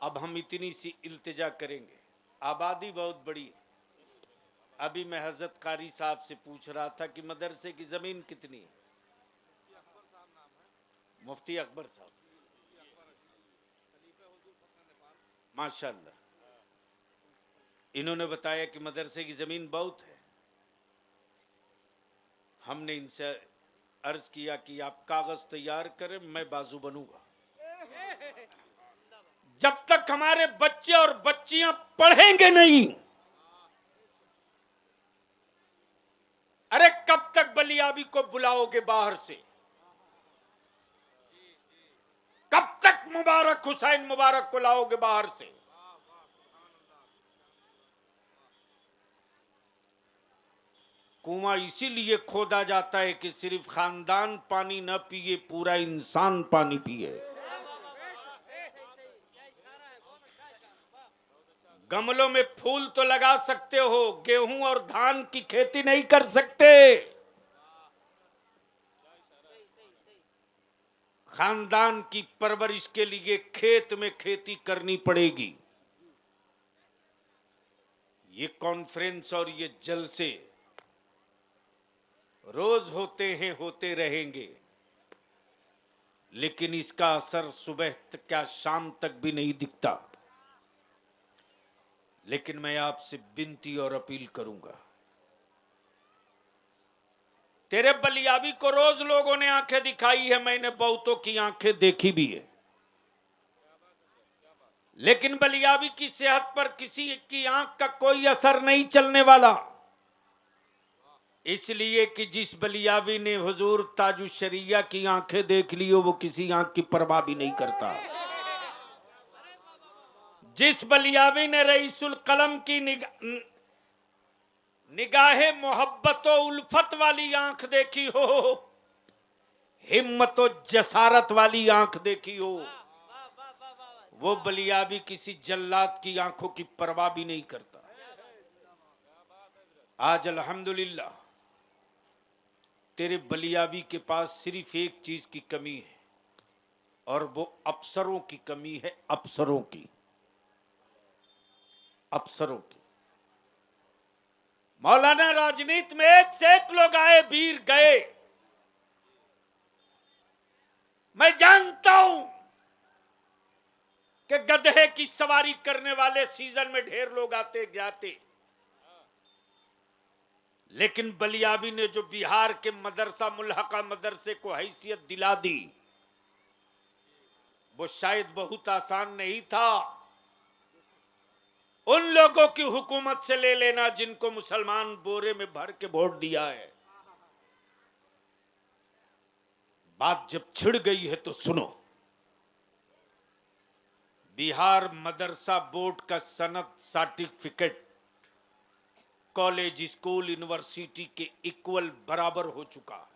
अब हम इतनी सी इल्तिजा करेंगे, आबादी बहुत बड़ी है। अभी मैं हजरत कारी साहब से पूछ रहा था कि मदरसे की जमीन कितनी है। मुफ्ती अकबर साहब, माशाअल्लाह, इन्होंने बताया कि मदरसे की जमीन बहुत है। हमने इनसे अर्ज किया कि आप कागज तैयार करें, मैं बाजू बनूंगा। जब तक हमारे बच्चे और बच्चियां पढ़ेंगे नहीं, अरे कब तक बलियाबी को बुलाओगे बाहर से? कब तक मुबारक हुसैन मुबारक को लाओगे बाहर से? कुआं इसीलिए खोदा जाता है कि सिर्फ खानदान पानी न पिए, पूरा इंसान पानी पिए। गमलों में फूल तो लगा सकते हो, गेहूं और धान की खेती नहीं कर सकते। खानदान की परवरिश के लिए खेत में खेती करनी पड़ेगी। ये कॉन्फ्रेंस और ये जलसे रोज होते हैं, होते रहेंगे, लेकिन इसका असर सुबह तक क्या शाम तक भी नहीं दिखता। लेकिन मैं आपसे विनती और अपील करूंगा, तेरे बलियाबी को रोज लोगों ने आंखें दिखाई है, मैंने बहुतों की आंखें देखी भी है, लेकिन बलियाबी की सेहत पर किसी की आंख का कोई असर नहीं चलने वाला। इसलिए कि जिस बलियाबी ने हुजूर ताजु शरिया की आंखें देख ली हो, वो किसी आंख की परवाह भी नहीं करता। जिस बलियाबी ने रईसुल कलम की निगाहे मोहब्बत और उल्फत वाली आंख देखी हो, हिम्मत और जसारत वाली आंख देखी हो, वो बलियाबी किसी जल्लाद की आंखों की परवाह भी नहीं करता। आज अल्हम्दुलिल्लाह तेरे बलियाबी के पास सिर्फ एक चीज की कमी है, और वो अफसरों की कमी है। अफसरों की, अफसरों की। मौलाना राजनीति में एक से एक लोग आए, वीर गए। मैं जानता हूं कि गधे की सवारी करने वाले सीजन में ढेर लोग आते जाते, लेकिन बलियाबी ने जो बिहार के मदरसा मुल्हका मदरसे को हैसियत दिला दी, वो शायद बहुत आसान नहीं था। उन लोगों की हुकूमत से ले लेना जिनको मुसलमान बोरे में भर के वोट दिया है। बात जब छिड़ गई है तो सुनो, बिहार मदरसा बोर्ड का सनद सर्टिफिकेट कॉलेज, स्कूल, यूनिवर्सिटी के इक्वल बराबर हो चुका है।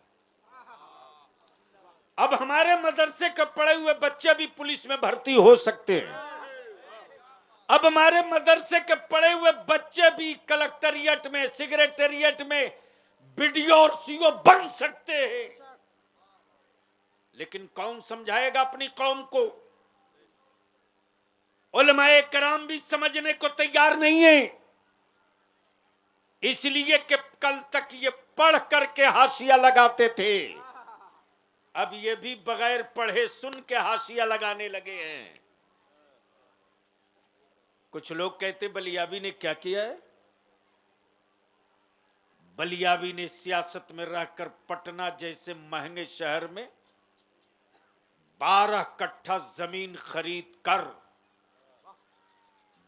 अब हमारे मदरसे के पढ़े हुए बच्चे भी पुलिस में भर्ती हो सकते हैं। अब हमारे मदरसे के पढ़े हुए बच्चे भी कलेक्टरिएट में, सेक्रेटेरिएट में बीडीओ और सीओ बन सकते हैं, लेकिन कौन समझाएगा अपनी कौम को? उलमाए कराम भी समझने को तैयार नहीं है, इसलिए कि कल तक ये पढ़ करके हाशिया लगाते थे, अब ये भी बगैर पढ़े सुन के हाशिया लगाने लगे हैं। कुछ लोग कहते बलियाबी ने क्या किया है? बलियाबी ने सियासत में रहकर पटना जैसे महंगे शहर में 12 कट्ठा जमीन खरीद कर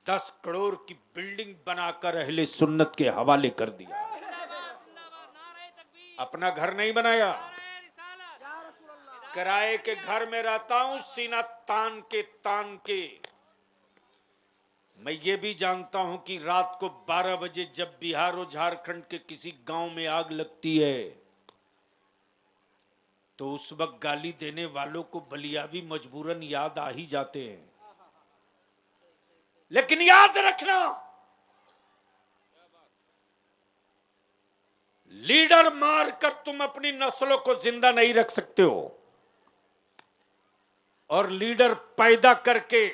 10 करोड़ की बिल्डिंग बनाकर अहले सुन्नत के हवाले कर दिया। अपना घर नहीं बनाया, किराए के घर में रहता हूं, सीना तान के। मैं ये भी जानता हूं कि रात को 12 बजे जब बिहार और झारखंड के किसी गांव में आग लगती है तो उस वक्त गाली देने वालों को बलियाबी मजबूरन याद आ ही जाते हैं। लेकिन याद रखना, लीडर मारकर तुम अपनी नस्लों को जिंदा नहीं रख सकते हो, और लीडर पैदा करके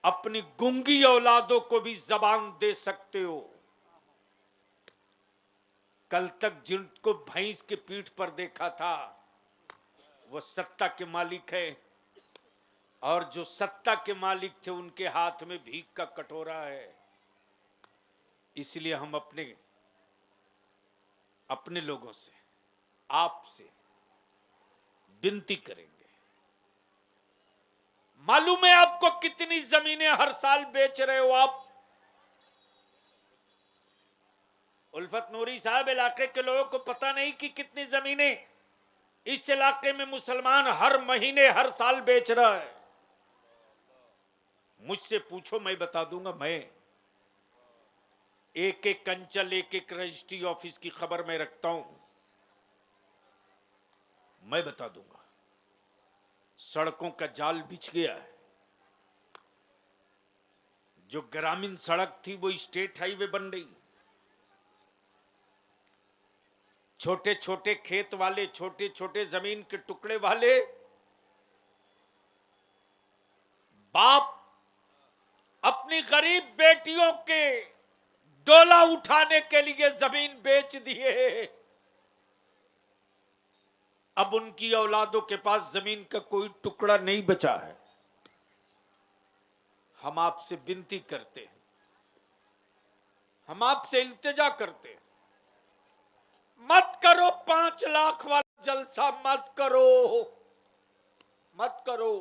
अपनी गूंगी औलादों को भी जबान दे सकते हो। कल तक जिनको भैंस के पीठ पर देखा था वो सत्ता के मालिक है, और जो सत्ता के मालिक थे उनके हाथ में भीख का कटोरा है। इसलिए हम अपने लोगों से, आपसे विनती करेंगे। मालूम है आपको कितनी जमीनें हर साल बेच रहे हो आप? उल्फत नूरी साहब, इलाके के लोगों को पता नहीं कि कितनी जमीनें इस इलाके में मुसलमान हर महीने हर साल बेच रहा है। मुझसे पूछो, मैं बता दूंगा। मैं एक एक अंचल, एक एक रजिस्ट्री ऑफिस की खबर मैं रखता हूं, मैं बता दूंगा। सड़कों का जाल बिछ गया है। जो ग्रामीण सड़क थी वो स्टेट हाईवे बन रही। छोटे छोटे खेत वाले, छोटे छोटे जमीन के टुकड़े वाले बाप अपनी गरीब बेटियों के डोला उठाने के लिए जमीन बेच दिए। अब उनकी औलादों के पास जमीन का कोई टुकड़ा नहीं बचा है। हम आपसे विनती करते हैं, हम आपसे इल्तिजा करते हैं, मत करो 5 लाख वाला जलसा, मत करो, मत करो,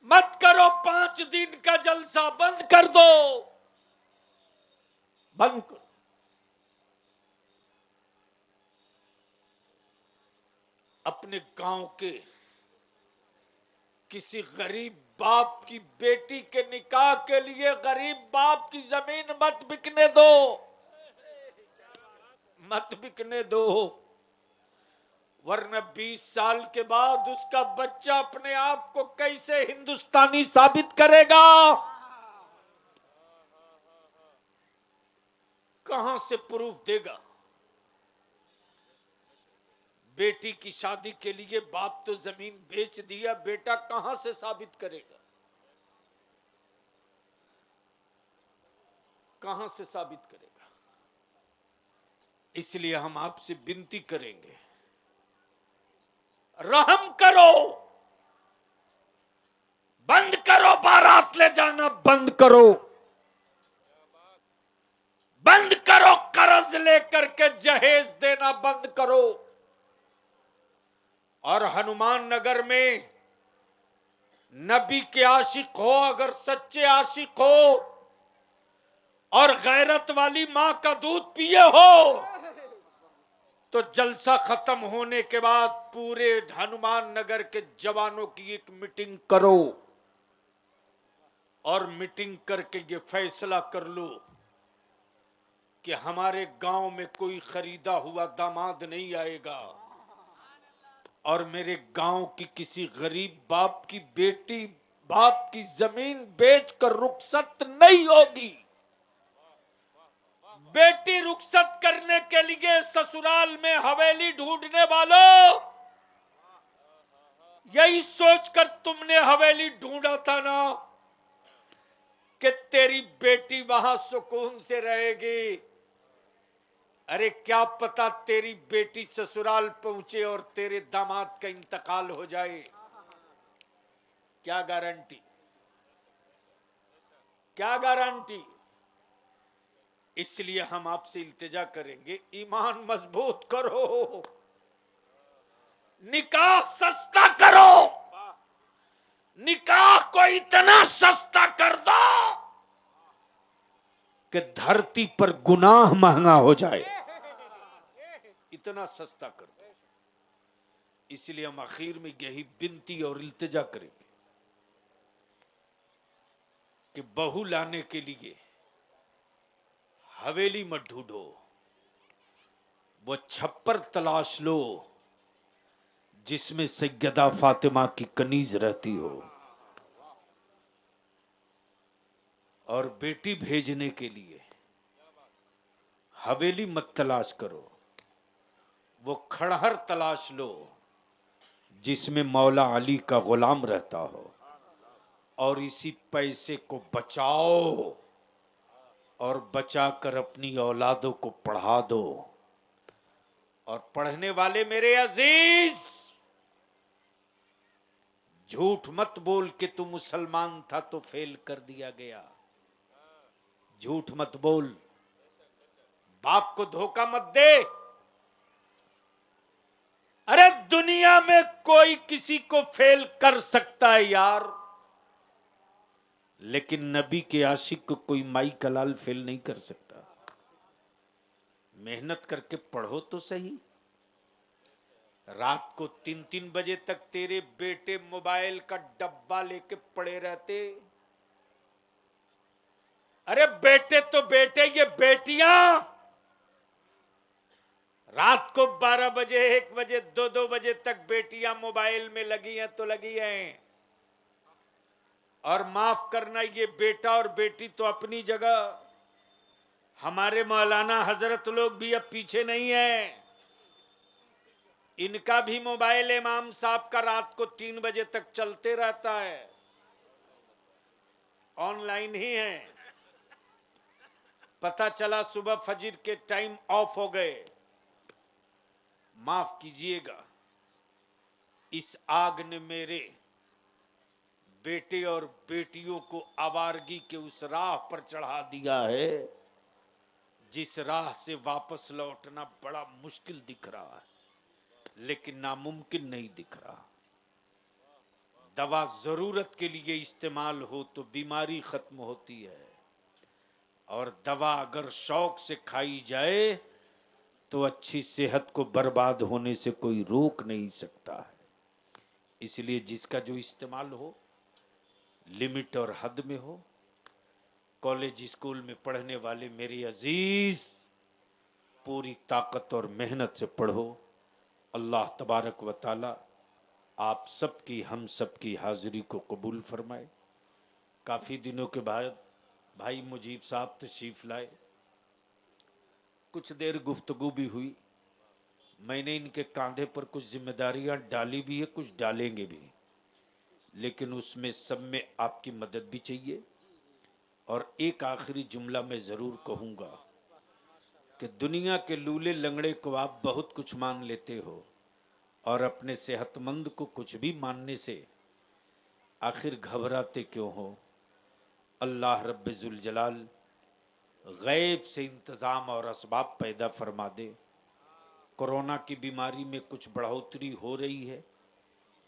मत करो 5 दिन का जलसा, बंद कर दो, बंद करो। अपने गांव के किसी गरीब बाप की बेटी के निकाह के लिए गरीब बाप की जमीन मत बिकने दो, मत बिकने दो, वरना 20 साल के बाद उसका बच्चा अपने आप को कैसे हिंदुस्तानी साबित करेगा? कहां से प्रूफ देगा? बेटी की शादी के लिए बाप तो जमीन बेच दिया, बेटा कहां से साबित करेगा? कहां से साबित करेगा? इसलिए हम आपसे विनती करेंगे, रहम करो, बंद करो बारात ले जाना, बंद करो, बंद करो कर्ज लेकर के जहेज देना, बंद करो। और हनुमान नगर में नबी के आशिक हो, अगर सच्चे आशिक हो और गैरत वाली मां का दूध पिए हो, तो जलसा खत्म होने के बाद पूरे हनुमान नगर के जवानों की एक मीटिंग करो और मीटिंग करके ये फैसला कर लो कि हमारे गांव में कोई खरीदा हुआ दामाद नहीं आएगा, और मेरे गांव की किसी गरीब बाप की बेटी बाप की जमीन बेचकर रुखसत नहीं होगी। बेटी रुखसत करने के लिए ससुराल में हवेली ढूंढने वालों, यही सोचकर तुमने हवेली ढूंढा था ना कि तेरी बेटी वहां सुकून से रहेगी। अरे क्या पता तेरी बेटी ससुराल पहुंचे और तेरे दामाद का इंतकाल हो जाए, क्या गारंटी, क्या गारंटी। इसलिए हम आपसे इल्तिजा करेंगे, ईमान मजबूत करो, निकाह सस्ता करो, निकाह को इतना सस्ता कर दो कि धरती पर गुनाह महंगा हो जाए, इतना सस्ता कर दो। इसलिए हम आखिर में यही विनती और इल्तिजा करेंगे कि बहू लाने के लिए हवेली मत ढूंढो, वो छप्पर तलाश लो जिसमें सैयदा फातिमा की कनीज रहती हो। और बेटी भेजने के लिए हवेली मत तलाश करो, वो खड़हर तलाश लो जिसमें मौला अली का गुलाम रहता हो। और इसी पैसे को बचाओ और बचाकर अपनी औलादों को पढ़ा दो। और पढ़ने वाले मेरे अजीज, झूठ मत बोल के तू मुसलमान था तो फेल कर दिया गया, झूठ मत बोल, बाप को धोखा मत दे। अरे दुनिया में कोई किसी को फेल कर सकता है यार, लेकिन नबी के आशिक को कोई माई कलाल फेल नहीं कर सकता। मेहनत करके पढ़ो तो सही। रात को 3-3 बजे तक तेरे बेटे मोबाइल का डब्बा लेके पड़े रहते। अरे बेटे तो बेटे, ये बेटियां रात को 12 बजे 1 बजे 2-2 बजे तक बेटियां मोबाइल में लगी हैं तो लगी हैं। और माफ करना, ये बेटा और बेटी तो अपनी जगह, हमारे मौलाना हजरत लोग भी अब पीछे नहीं है। इनका भी मोबाइल इमाम साहब का रात को 3 बजे तक चलते रहता है, ऑनलाइन ही है। पता चला सुबह फजर के टाइम ऑफ हो गए। माफ कीजिएगा, इस आग ने मेरे बेटे और बेटियों को आवारगी के उस राह पर चढ़ा दिया है जिस राह से वापस लौटना बड़ा मुश्किल दिख रहा है, लेकिन नामुमकिन नहीं दिख रहा। दवा जरूरत के लिए इस्तेमाल हो तो बीमारी खत्म होती है, और दवा अगर शौक से खाई जाए तो अच्छी सेहत को बर्बाद होने से कोई रोक नहीं सकता है। इसलिए जिसका जो इस्तेमाल हो लिमिट और हद में हो। कॉलेज स्कूल में पढ़ने वाले मेरे अजीज, पूरी ताकत और मेहनत से पढ़ो। अल्लाह तबारक व ताला आप सबकी, हम सबकी हाजिरी को कबूल फरमाए। काफ़ी दिनों के बाद भाई मुजीब साहब तशरीफ लाए, कुछ देर गुफ्तगू भी हुई। मैंने इनके कांधे पर कुछ जिम्मेदारियां डाली भी है, कुछ डालेंगे भी, लेकिन उसमें सब में आपकी मदद भी चाहिए। और एक आखिरी जुमला मैं ज़रूर कहूँगा कि दुनिया के लूले लंगड़े को आप बहुत कुछ मान लेते हो, और अपने सेहतमंद को कुछ भी मानने से आखिर घबराते क्यों हो। अल्लाह रब्बुल जलाल गैब से इंतज़ाम और असबाब पैदा फरमा दे। कोरोना की बीमारी में कुछ बढ़ोतरी हो रही है,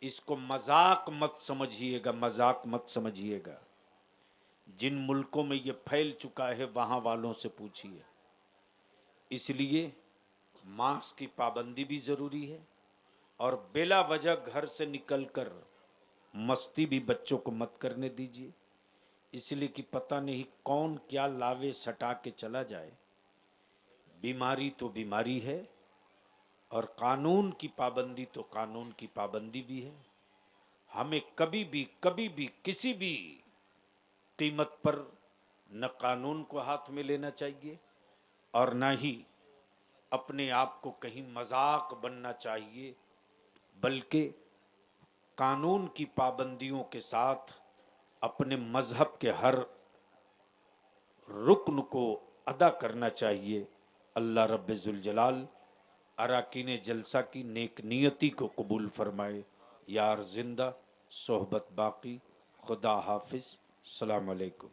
इसको मजाक मत समझिएगा, मजाक मत समझिएगा। जिन मुल्कों में ये फैल चुका है वहाँ वालों से पूछिए। इसलिए मास्क की पाबंदी भी ज़रूरी है, और बेला वजह घर से निकलकर मस्ती भी बच्चों को मत करने दीजिए, इसलिए कि पता नहीं कौन क्या लावे सटा के चला जाए। बीमारी तो बीमारी है, और कानून की पाबंदी तो कानून की पाबंदी भी है। हमें कभी भी किसी भी कीमत पर न कानून को हाथ में लेना चाहिए और न ही अपने आप को कहीं मजाक बनना चाहिए, बल्कि कानून की पाबंदियों के साथ अपने मजहब के हर रुकन को अदा करना चाहिए। अल्लाह रब्बुल जलाल अराकीन जलसा की नेक नियति को कबूल फरमाए। यार जिंदा सोहबत बाकी। खुदा हाफिज। सलाम अलैकुम।